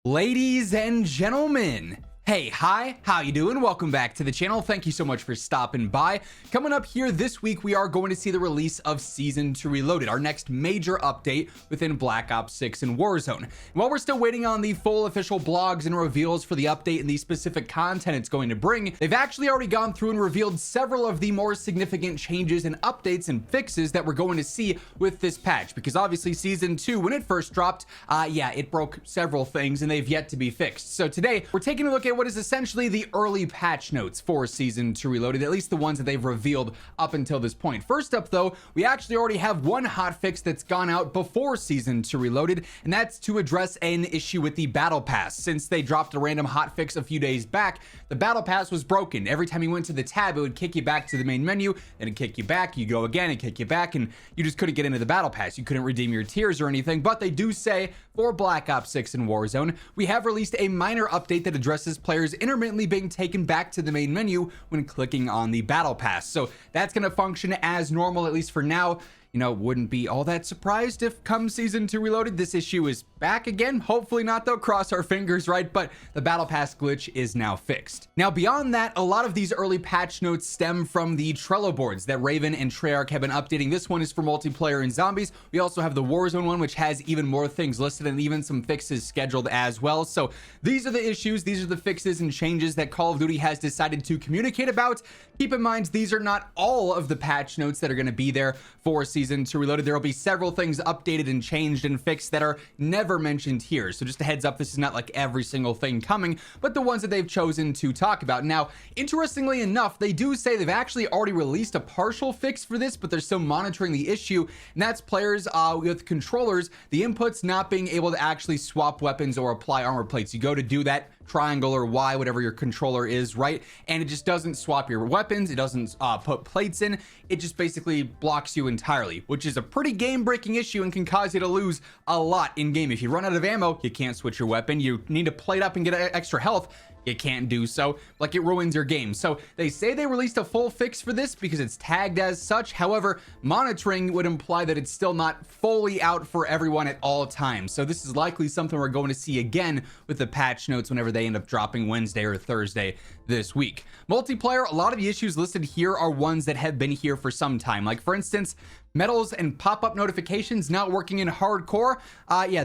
Ladies and gentlemen, hey, hi, how you doing? Welcome back to the channel. Thank you so much for stopping by. Coming up here this week, we are going to see the release of Season 2 Reloaded, our next major update within Black Ops 6 and Warzone. And while we're still waiting on the full official blogs and reveals for the update and the specific content it's going to bring, they've actually already gone through and revealed several of the more significant changes and updates and fixes that we're going to see with this patch. Because obviously Season 2, when it first dropped, it broke several things and they've yet to be fixed. So today, we're taking a look at what is essentially the early patch notes for Season 2 Reloaded, at least the ones that they've revealed up until this point. First up though, we actually already have one hotfix that's gone out before Season 2 Reloaded, and that's to address an issue with the Battle Pass. Since they dropped a random hotfix a few days back, the Battle Pass was broken. Every time you went to the tab, it would kick you back to the main menu, then it'd kick you back, you go again, and kick you back, and you just couldn't get into the Battle Pass. You couldn't redeem your tiers or anything, but they do say for Black Ops 6 and Warzone, we have released a minor update that addresses players intermittently being taken back to the main menu when clicking on the Battle Pass. So that's going to function as normal, at least for now. You know, wouldn't be all that surprised if come Season 2 Reloaded, this issue is back again. Hopefully not though, cross our fingers, right? But the Battle Pass glitch is now fixed. Now beyond that, a lot of these early patch notes stem from the Trello boards that Raven and Treyarch have been updating. This one is for multiplayer and zombies. We also have the Warzone one, which has even more things listed and even some fixes scheduled as well. So these are the issues, these are the fixes and changes that Call of Duty has decided to communicate about. Keep in mind, these are not all of the patch notes that are going to be there for Season 2 Reloaded. There will be several things updated and changed and fixed that are never mentioned here. So just a heads up, this is not like every single thing coming, but the ones that they've chosen to talk about. Now, interestingly enough, they do say they've actually already released a partial fix for this, but they're still monitoring the issue, and that's players with controllers, the inputs not being able to actually swap weapons or apply armor plates. You go to do that, triangle or Y, whatever your controller is, right? And it just doesn't swap your weapons. It doesn't put plates in. It just basically blocks you entirely, which is a pretty game-breaking issue and can cause you to lose a lot in game. If you run out of ammo, you can't switch your weapon. You need to plate up and get extra health. You can't do so. Like, it ruins your game. So they say they released a full fix for this because it's tagged as such. However, monitoring would imply that it's still not fully out for everyone at all times. So this is likely something we're going to see again with the patch notes whenever they end up dropping Wednesday or Thursday this week. Multiplayer, a lot of the issues listed here are ones that have been here for some time. Like, for instance, medals and pop-up notifications not working in hardcore.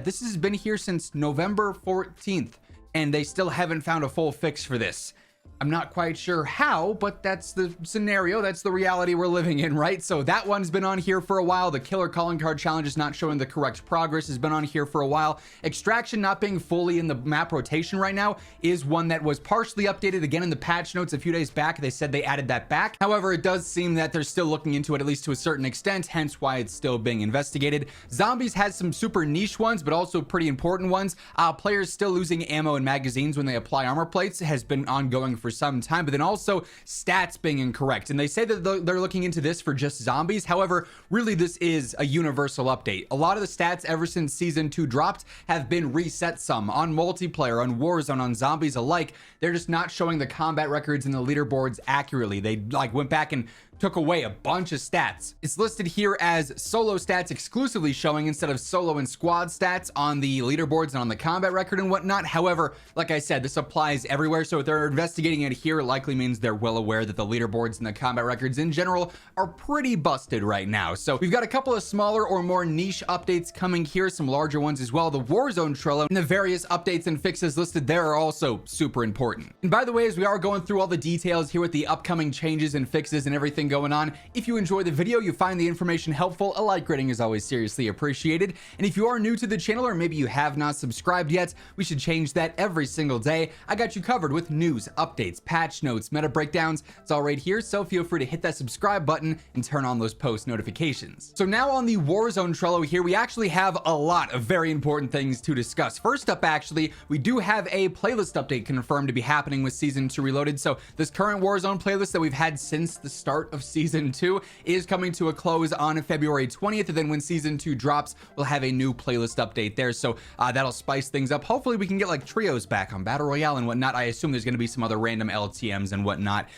This has been here since November 14th. And they still haven't found a full fix for this. I'm not quite sure how, but that's the scenario. That's the reality we're living in, right? So that one's been on here for a while. The killer calling card challenge is not showing the correct progress has been on here for a while. Extraction not being fully in the map rotation right now is one that was partially updated again in the patch notes a few days back. They said they added that back. However, it does seem that they're still looking into it, at least to a certain extent, hence why it's still being investigated. Zombies has some super niche ones, but also pretty important ones. Players still losing ammo and magazines when they apply armor plates has been ongoing for some time, but then also stats being incorrect. And they say that they're looking into this for just zombies. However, really this is a universal update. A lot of the stats ever since Season 2 dropped have been reset some on multiplayer, on Warzone, on zombies alike. They're just not showing the combat records and the leaderboards accurately. They went back and took away a bunch of stats. It's listed here as solo stats exclusively showing instead of solo and squad stats on the leaderboards and on the combat record and whatnot. However, like I said, this applies everywhere. So if they're investigating it here, it likely means they're well aware that the leaderboards and the combat records in general are pretty busted right now. So we've got a couple of smaller or more niche updates coming here, some larger ones as well. The Warzone Trello and the various updates and fixes listed there are also super important. And by the way, as we are going through all the details here with the upcoming changes and fixes and everything going on, if you enjoy the video, you find the information helpful, a like rating is always seriously appreciated. And if you are new to the channel, or maybe you have not subscribed yet, we should change that every single day. I got you covered with news, updates, patch notes, meta breakdowns. It's all right here, so feel free to hit that subscribe button and turn on those post notifications. So now on the Warzone Trello here, we actually have a lot of very important things to discuss. First up, actually, we do have a playlist update confirmed to be happening with Season 2 Reloaded. So this current Warzone playlist that we've had since the start of season 2 is coming to a close on February 20th, and then when season 2 drops, we'll have a new playlist update there, so that'll spice things up. Hopefully we can get like trios back on Battle Royale and whatnot. I assume there's going to be some other random LTMs and whatnot.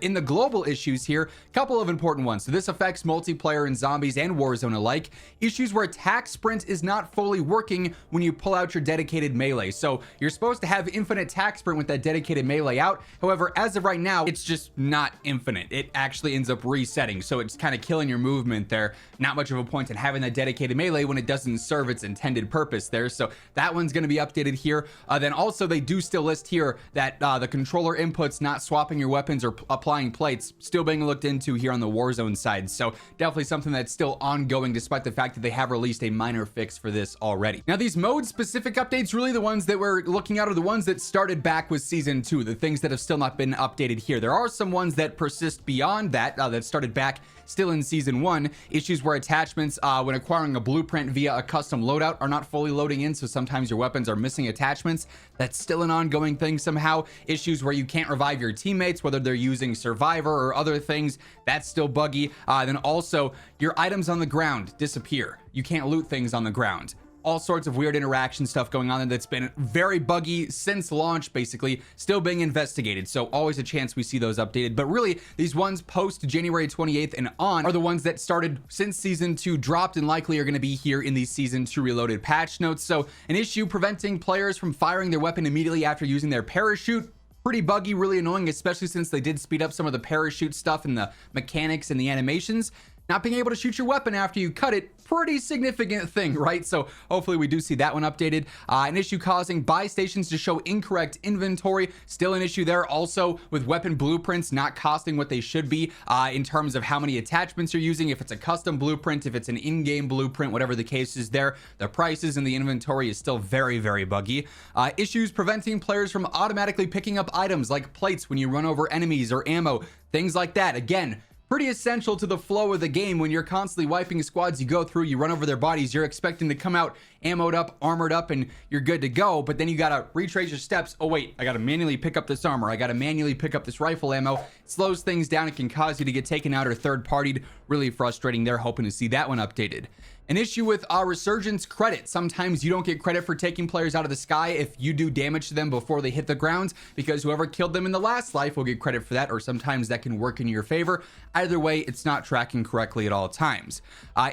In the global issues here, a couple of important ones. So this affects multiplayer and zombies and Warzone alike. Issues where attack sprint is not fully working when you pull out your dedicated melee. So you're supposed to have infinite attack sprint with that dedicated melee out. However, as of right now, it's just not infinite. It actually ends up resetting. So it's kind of killing your movement there. Not much of a point in having that dedicated melee when it doesn't serve its intended purpose there. So that one's going to be updated here. Then also they do still list here that the controller inputs not swapping your weapons or applying plates still being looked into here on the Warzone side. So definitely something that's still ongoing despite the fact that they have released a minor fix for this already. Now these mode specific updates, really the ones that we're looking at are the ones that started back with season 2, the things that have still not been updated here. There are some ones that persist beyond that, that started back still in season 1. Issues where attachments when acquiring a blueprint via a custom loadout are not fully loading in, so sometimes your weapons are missing attachments. That's still an ongoing thing somehow. Issues where you can't revive your teammates, whether they're using survivor or other things, that's still buggy. Then also your items on the ground disappear. You can't loot things on the ground. All sorts of weird interaction stuff going on, and that's been very buggy since launch, basically still being investigated. So always a chance we see those updated. But really, these ones post January 28th and on are the ones that started since season 2 dropped and likely are going to be here in these season 2 reloaded patch notes. So an issue preventing players from firing their weapon immediately after using their parachute. Pretty buggy, really annoying, especially since they did speed up some of the parachute stuff and the mechanics and the animations. Not being able to shoot your weapon after you cut it, pretty significant thing, right? So hopefully we do see that one updated. An issue causing buy stations to show incorrect inventory, still an issue there. Also with weapon blueprints not costing what they should be in terms of how many attachments you're using. If it's a custom blueprint, if it's an in-game blueprint, whatever the case is there, the prices and the inventory is still very, very buggy. Issues preventing players from automatically picking up items like plates when you run over enemies or ammo, things like that. Again, pretty essential to the flow of the game. When you're constantly wiping squads you go through, you run over their bodies, you're expecting to come out ammoed up, armored up, and you're good to go. But then you gotta retrace your steps. Oh wait, I gotta manually pick up this armor. I gotta manually pick up this rifle ammo. It slows things down. It can cause you to get taken out or third-partied. Really frustrating. They're hoping to see that one updated. An issue with resurgence credit. Sometimes you don't get credit for taking players out of the sky if you do damage to them before they hit the ground, because whoever killed them in the last life will get credit for that, or sometimes that can work in your favor. Either way, it's not tracking correctly at all times.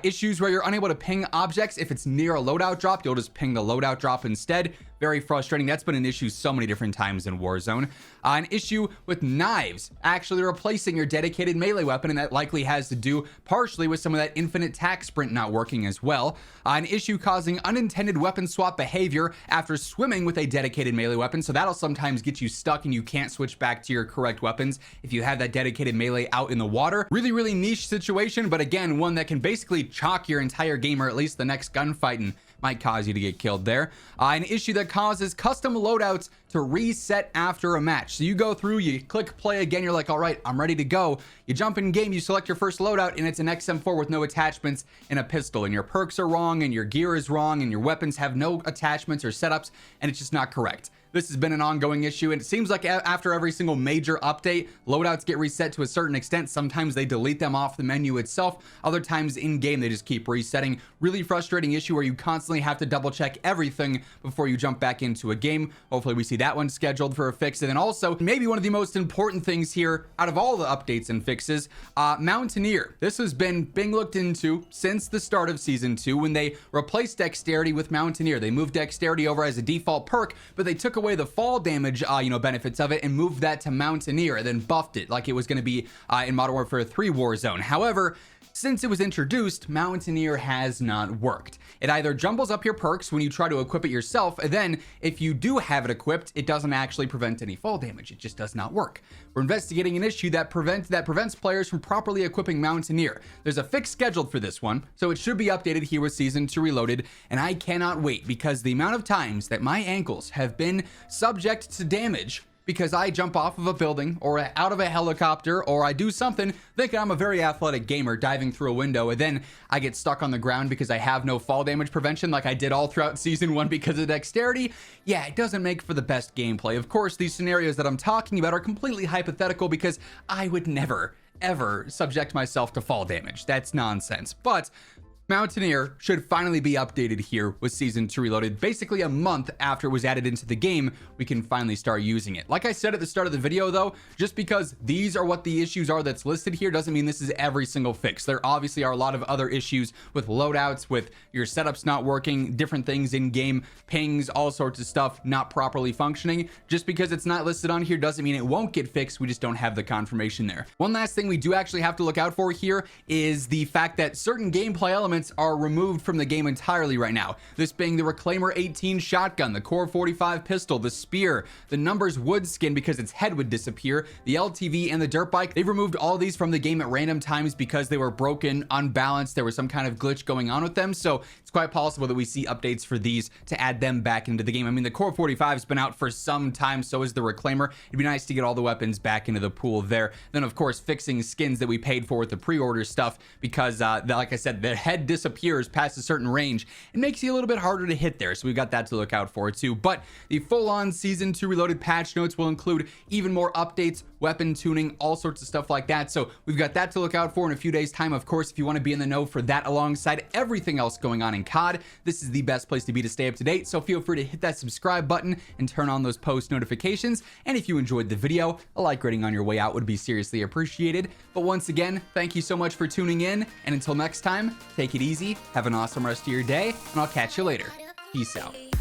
Issues where you're unable to ping objects. If it's near a loadout drop, you'll just ping the loadout drop instead. Very frustrating. That's been an issue so many different times in Warzone. An issue with knives actually replacing your dedicated melee weapon, and that likely has to do partially with some of that infinite attack sprint not working as well. An issue causing unintended weapon swap behavior after swimming with a dedicated melee weapon, so that'll sometimes get you stuck and you can't switch back to your correct weapons if you have that dedicated melee out in the water. Really, really niche situation, but again, one that can basically chalk your entire game, or at least the next gunfight, and might cause you to get killed there. An issue that causes custom loadouts to reset after a match. So you go through, you click play again, you're like, all right, I'm ready to go. You jump in game, you select your first loadout, and it's an XM4 with no attachments and a pistol, and your perks are wrong, and your gear is wrong, and your weapons have no attachments or setups, and it's just not correct. This has been an ongoing issue, and it seems like after every single major update, loadouts get reset to a certain extent. Sometimes they delete them off the menu itself. Other times in game, they just keep resetting. Really frustrating issue where you constantly have to double check everything before you jump back into a game. Hopefully we see that one scheduled for a fix. And then also, maybe one of the most important things here out of all the updates and fixes, Mountaineer. This has been being looked into since the start of season 2 when they replaced dexterity with Mountaineer. They moved dexterity over as a default perk, but they took away the fall damage benefits of it and moved that to Mountaineer, and then buffed it like it was going to be in Modern Warfare 3 Warzone. However, since it was introduced, Mountaineer has not worked. It either jumbles up your perks when you try to equip it yourself, and then if you do have it equipped, it doesn't actually prevent any fall damage. It just does not work. We're investigating an issue that prevents players from properly equipping Mountaineer. There's a fix scheduled for this one, so it should be updated here with Season 2 Reloaded, and I cannot wait because the amount of times that my ankles have been subject to damage because I jump off of a building or out of a helicopter, or I do something thinking I'm a very athletic gamer diving through a window, and then I get stuck on the ground because I have no fall damage prevention like I did all throughout season 1 because of dexterity. Yeah, it doesn't make for the best gameplay. Of course, these scenarios that I'm talking about are completely hypothetical because I would never ever subject myself to fall damage. That's nonsense. But Mountaineer should finally be updated here with Season 2 Reloaded. Basically a month after it was added into the game, we can finally start using it. Like I said at the start of the video though, just because these are what the issues are that's listed here doesn't mean this is every single fix. There obviously are a lot of other issues with loadouts, with your setups not working, different things in game, pings, all sorts of stuff not properly functioning. Just because it's not listed on here doesn't mean it won't get fixed. We just don't have the confirmation there. One last thing we do actually have to look out for here is the fact that certain gameplay elements are removed from the game entirely right now. This being the Reclaimer 18 shotgun, the Core 45 pistol, the spear, the Numbers wood skin because its head would disappear, the LTV and the dirt bike. They've removed all these from the game at random times because they were broken, unbalanced, there was some kind of glitch going on with them. So it's quite possible that we see updates for these to add them back into the game. I mean, the Core 45 has been out for some time, so is the Reclaimer. It'd be nice to get all the weapons back into the pool there. Then of course fixing skins that we paid for with the pre-order stuff because like I said, their head disappears past a certain range. It makes you a little bit harder to hit there, so we've got that to look out for too. But the full-on Season 2 Reloaded patch notes will include even more updates, weapon tuning, all sorts of stuff like that. So we've got that to look out for in a few days time. Of course, if you want to be in the know for that alongside everything else going on in COD, this is the best place to be to stay up to date. So feel free to hit that subscribe button and turn on those post notifications. And if you enjoyed the video, a like rating on your way out would be seriously appreciated. But once again, thank you so much for tuning in, and until next time, take it easy, have an awesome rest of your day, and I'll catch you later. Peace out.